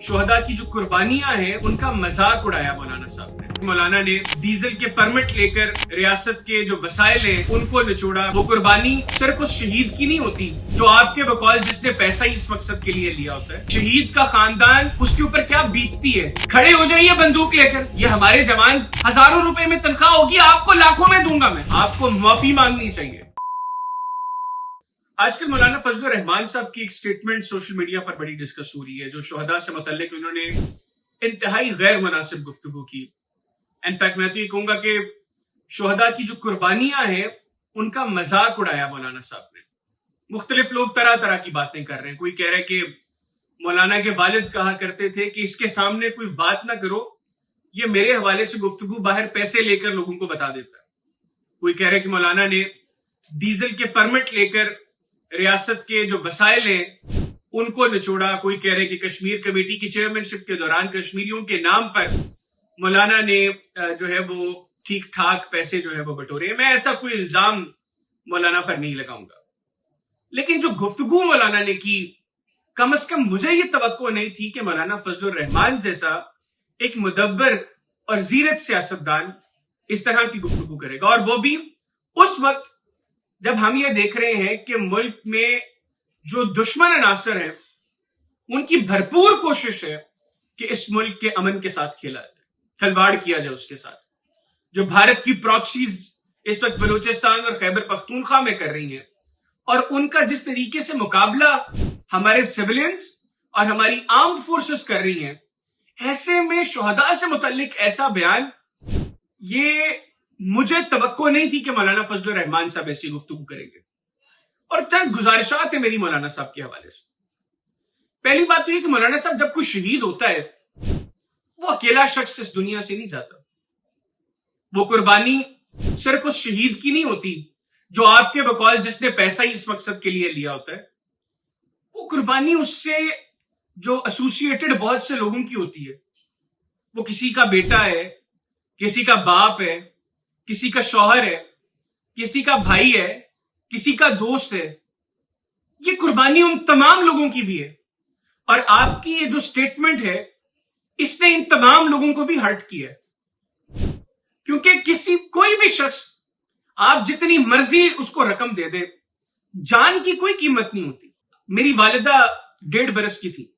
शोहदा की जो कुर्बानियां हैं उनका मजाक उड़ाया मौलाना साहब ने। मौलाना ने डीजल के परमिट लेकर रियासत के जो वसाइल हैं उनको निचोड़ा। वो कुर्बानी सिर्फ उस शहीद की नहीं होती जो आपके बकौल जिसने पैसा ही इस मकसद के लिए लिया होता है। शहीद का खानदान, उसके ऊपर क्या बीतती है। खड़े हो जाइए बंदूक लेकर, ये हमारे जवान हजारों रुपए में तनख्वाह होगी, आपको लाखों में दूंगा मैं। आपको माफी मांगनी चाहिए। आजकल मौलाना फजलुर रहमान साहब की एक स्टेटमेंट सोशल मीडिया पर बड़ी डिस्कस हो रही है, जो शोहदा से मुतल्लिक उन्होंने इंतहाई गैर मुनासिब गुफ्तगू की। इनफैक्ट मैं तो ये कहूंगा कि शोहदा की जो कुर्बानियां हैं उनका मजाक उड़ाया मौलाना साहब ने। मुख्तलिफ लोग तरह तरह की बातें कर रहे हैं। कोई कह रहा है कि मौलाना के वालिद कहा करते थे कि इसके सामने कोई बात ना करो, ये मेरे हवाले से गुफ्तगू बाहर पैसे लेकर लोगों को बता देता है। कोई कह रहा है कि मौलाना ने डीजल के परमिट लेकर रियासत के जो वसाइल हैं उनको निचोड़ा। कोई कह रहे कि कश्मीर कमेटी की चेयरमैनशिप के दौरान कश्मीरियों के नाम पर मौलाना ने जो है वो ठीक ठाक पैसे जो है वो बटोरे। मैं ऐसा कोई इल्जाम मौलाना पर नहीं लगाऊंगा, लेकिन जो गुफ्तगू मौलाना ने की, कम से कम मुझे ये तवक्को नहीं थी कि मौलाना फजलुर रहमान जैसा एक मुदब्बर और जीरत सियासतदान इस तरह की गुफ्तगू करेगा, और वो भी उस वक्त जब हम ये देख रहे हैं कि मुल्क में जो दुश्मन अनासर हैं उनकी भरपूर कोशिश है कि इस मुल्क के अमन के साथ खेला जाए, खिलवाड़ किया जाए उसके साथ। जो भारत की प्रॉक्सीज इस वक्त बलूचिस्तान और खैबर पख्तूनख्वा में कर रही हैं, और उनका जिस तरीके से मुकाबला हमारे सिविलियंस और हमारी आर्म्ड फोर्सेस कर रही हैं, ऐसे में शोहदा से मुतल्लिक ऐसा बयान, ये मुझे तवक्को नहीं थी कि मौलाना फजलुर रहमान साहब ऐसी गुफ्तगू करेंगे। और चंद गुजारिशात है मेरी मौलाना साहब के हवाले से। पहली बात तो ये कि मौलाना साहब जब कोई शहीद होता है वो अकेला शख्स इस दुनिया से नहीं जाता। वो कुर्बानी सिर्फ उस शहीद की नहीं होती जो आपके बकौल जिसने पैसा ही इस मकसद के लिए लिया होता है। वो कुर्बानी उससे जो एसोसिएटेड बहुत से लोगों की होती है। वो किसी का बेटा है, किसी का बाप है, किसी का शौहर है, किसी का भाई है, किसी का दोस्त है। ये कुर्बानी उन तमाम लोगों की भी है, और आपकी ये जो स्टेटमेंट है इसने इन तमाम लोगों को भी हर्ट किया है। क्योंकि कोई भी शख्स आप जितनी मर्जी उसको रकम दे दे, जान की कोई कीमत नहीं होती। मेरी वालिदा 1.5 बरस की थी।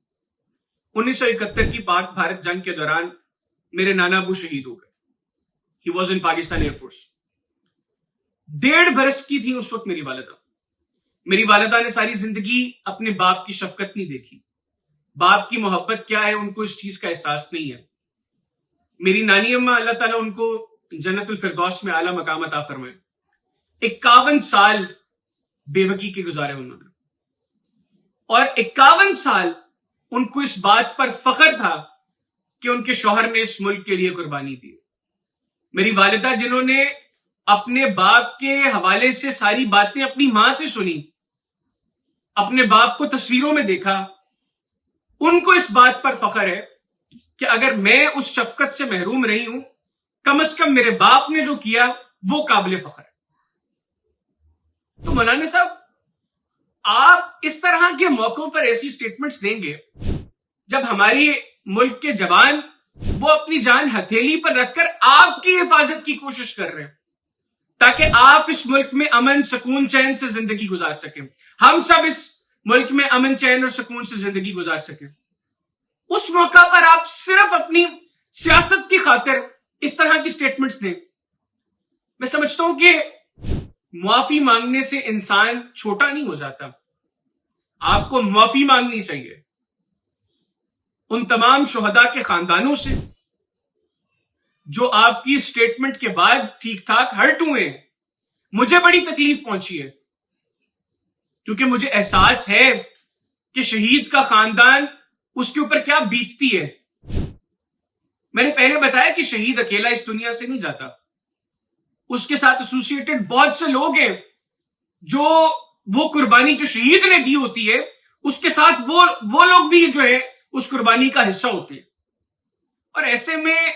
1971 की पाक भारत जंग के दौरान मेरे नाना अबू शहीद हो गए। He was in Pakistan Air Force। 1.5 बरस की थी उस वक्त मेरी वालिदा। मेरी वालिदा ने सारी जिंदगी अपने बाप की शफकत नहीं देखी। बाप की मोहब्बत क्या है उनको इस चीज का एहसास नहीं है। मेरी नानी अम्मा, अल्लाह ताला उनको जन्नतुल फिरदौस में आला मकाम अता फरमाए, 51 साल बेवकी के गुजारे उन्होंने, और 51 साल उनको इस बात पर फख्र था कि उनके शौहर ने इस मुल्क के लिए कुर्बानी दी। मेरी वालिदा जिन्होंने अपने बाप के हवाले से सारी बातें अपनी मां से सुनी, अपने बाप को तस्वीरों में देखा, उनको इस बात पर फख्र है कि अगर मैं उस शफकत से महरूम रही हूं, कम से कम मेरे बाप ने जो किया वो काबिल फख्र है। तो मौलाना साहब, आप इस तरह के मौकों पर ऐसी स्टेटमेंट्स देंगे जब हमारी मुल्क के जवान वो अपनी जान हथेली पर रखकर आपकी हिफाजत की कोशिश कर रहे हैं, ताकि आप इस मुल्क में अमन, सुकून, चैन से जिंदगी गुजार सकें, हम सब इस मुल्क में अमन, चैन और सुकून से जिंदगी गुजार सकें। उस मौका पर आप सिर्फ अपनी सियासत की खातिर इस तरह की स्टेटमेंट्स दें। मैं समझता हूं कि मुआफी मांगने से इंसान छोटा नहीं हो जाता। आपको मुआफी मांगनी चाहिए उन तमाम शोहदा के खानदानों से जो आपकी स्टेटमेंट के बाद ठीक ठाक हर्ट हुए हैं। मुझे बड़ी तकलीफ पहुंची है, क्योंकि मुझे एहसास है कि शहीद का खानदान, उसके ऊपर क्या बीतती है। मैंने पहले बताया कि शहीद अकेला इस दुनिया से नहीं जाता, उसके साथ एसोसिएटेड बहुत से लोग हैं जो वो कुर्बानी जो शहीद ने दी होती है उसके साथ वो लोग भी जो है उस कुर्बानी का हिस्सा होते हैं। और ऐसे में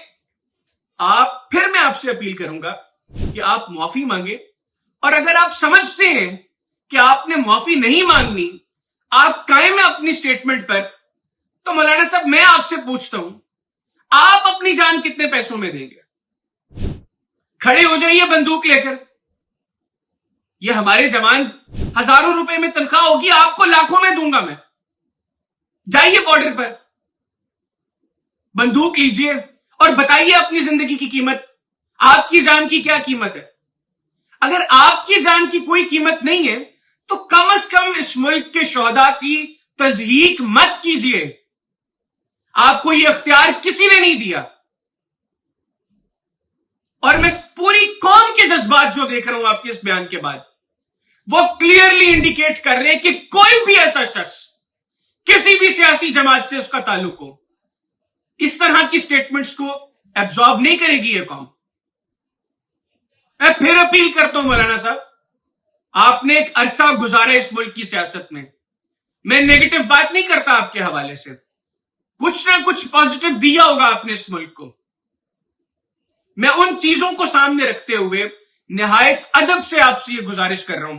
मैं आपसे अपील करूंगा कि आप माफी मांगे, और अगर आप समझते हैं कि आपने माफी नहीं मांगनी, आप कायम है अपनी स्टेटमेंट पर, तो मौलाना साहब मैं आपसे पूछता हूं, आप अपनी जान कितने पैसों में देंगे? खड़े हो जाइए बंदूक लेकर। ये हमारे जवान हजारों रुपए में तनख्वाह होगी, आपको लाखों में दूंगा मैं। जाइए बॉर्डर पर, बंदूक लीजिए और बताइए अपनी जिंदगी की कीमत, आपकी जान की क्या कीमत है। अगर आपकी जान की कोई कीमत नहीं है तो कम से कम इस मुल्क के शोहदा की तज़हीक मत कीजिए। आपको यह इख्तियार किसी ने नहीं दिया। और मैं पूरी कौम के जज्बात जो देख रहा हूं आपके इस बयान के बाद, वो क्लियरली इंडिकेट कर रहे हैं कि कोई भी ऐसा शख्स किसी भी सियासी जमात से उसका ताल्लुक हो, इस तरह की स्टेटमेंट्स को एब्जॉर्ब नहीं करेगी ये कौम। मैं फिर अपील करता हूं मौलाना साहब, आपने एक अरसा गुजारा इस मुल्क की सियासत में। मैं नेगेटिव बात नहीं करता आपके हवाले से, कुछ ना कुछ पॉजिटिव दिया होगा आपने इस मुल्क को। मैं उन चीजों को सामने रखते हुए निहायत अदब से आपसे यह गुजारिश कर रहा हूं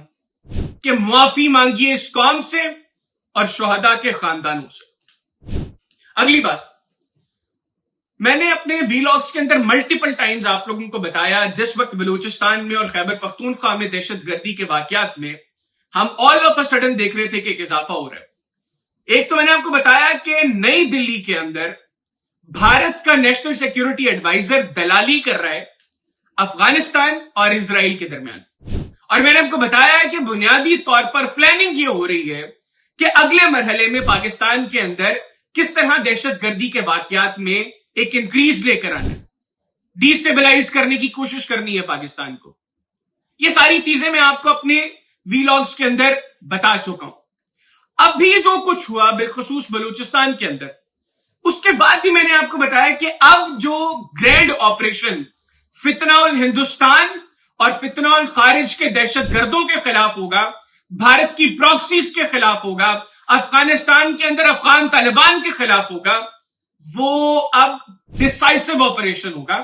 कि मुआफी मांगिए इस कौम से और शोहदा के खानदानों से। अगली बात, मैंने अपने वीलॉग्स के अंदर मल्टीपल टाइम्स आप लोगों को बताया, जिस वक्त बलूचिस्तान में और खैबर पख्तूनख्वा में दहशतगर्दी के वाकयात में हम ऑल ऑफ अ सडन देख रहे थे कि एक इजाफा हो रहा है। एक तो मैंने आपको बताया कि नई दिल्ली के अंदर भारत का नेशनल सिक्योरिटी एडवाइजर दलाली कर रहा है अफगानिस्तान और इजराइल के दरमियान। और मैंने आपको बताया कि बुनियादी तौर पर प्लानिंग ये हो रही है कि अगले मरहले में पाकिस्तान के अंदर किस तरह दहशतगर्दी के वाकयात में एक इंक्रीज लेकर आना, डिस्टेबलाइज करने की कोशिश करनी है पाकिस्तान को। ये सारी चीजें मैं आपको अपने वीलॉग्स के अंदर बता चुका हूं। अब भी जो कुछ हुआ बिलखुसूस बलूचिस्तान के अंदर, उसके बाद भी मैंने आपको बताया कि अब जो ग्रैंड ऑपरेशन फितनाउल हिंदुस्तान और फितनाउल खारिज के दहशतगर्दों के खिलाफ होगा, भारत की प्रॉक्सीज के खिलाफ होगा, अफगानिस्तान के अंदर अफगान तालिबान के खिलाफ होगा, वो अब डिसाइसिव ऑपरेशन होगा।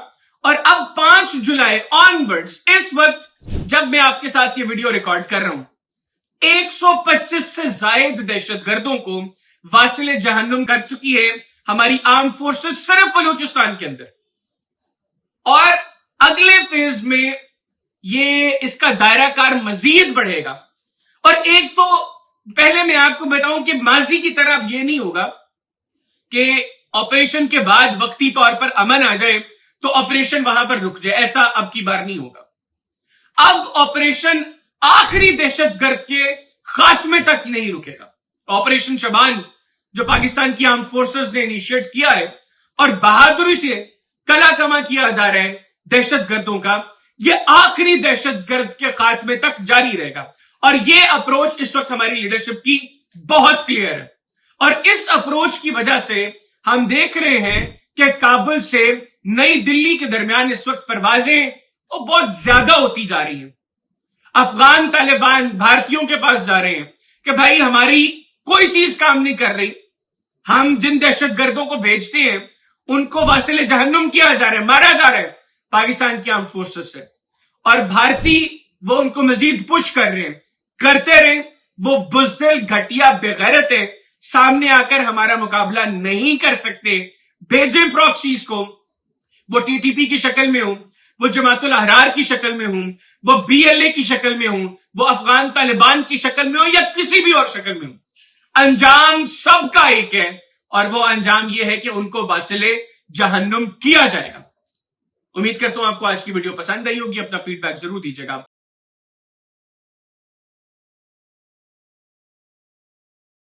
और अब 5 जुलाई ऑनवर्ड्स, इस वक्त जब मैं आपके साथ ये वीडियो रिकॉर्ड कर रहा हूं, 125 से जायद दहशतगर्दों को वासिले जहन्नुम कर चुकी है हमारी आर्म फोर्सेस सिर्फ बलूचिस्तान के अंदर। और अगले फेज में ये इसका दायरा कार मजीद बढ़ेगा। और एक तो पहले मैं आपको बताऊं कि माजी की तरह अब ये नहीं होगा कि ऑपरेशन के बाद वक्ती तौर पर अमन आ जाए तो ऑपरेशन वहां पर रुक जाए, ऐसा अब की बार नहीं होगा। अब ऑपरेशन आखिरी दहशतगर्द के खात्मे तक नहीं रुकेगा। ऑपरेशन शबान जो पाकिस्तान की आर्म फोर्सेस ने इनिशिएट किया है और बहादुरी से कला कमा किया जा रहा है दहशतगर्दों का, यह आखिरी दहशतगर्द के खात्मे तक जारी रहेगा। और यह अप्रोच इस वक्त हमारी लीडरशिप की बहुत क्लियर है। और इस अप्रोच की वजह से हम देख रहे हैं कि काबुल से नई दिल्ली के दरमियान इस वक्त परवाजें वो बहुत ज्यादा होती जा रही हैं। अफगान तालिबान भारतीयों के पास जा रहे हैं कि भाई हमारी कोई चीज काम नहीं कर रही, हम जिन दहशतगर्दों को भेजते हैं उनको वासिले जहन्नुम किया जा रहा है, मारा जा रहा है पाकिस्तान की आर्म फोर्सेस से। और भारतीय वो उनको मजीद पुश कर रहे हैं, करते रहे। वो बुज़दिल घटिया बेगैरत है, सामने आकर हमारा मुकाबला नहीं कर सकते। भेजें प्रॉक्सीज को, वो टीटीपी की शक्ल में हो, वो जमातुल अहरार की शक्ल में हो, वो बीएलए की शक्ल में हो, वो अफगान तालिबान की शक्ल में हो या किसी भी और शक्ल में हो, अंजाम सबका एक है। और वो अंजाम यह है कि उनको वासिले जहन्नुम किया जाएगा। उम्मीद करता हूं आपको आज की वीडियो पसंद आई होगी। अपना फीडबैक जरूर दीजिएगा।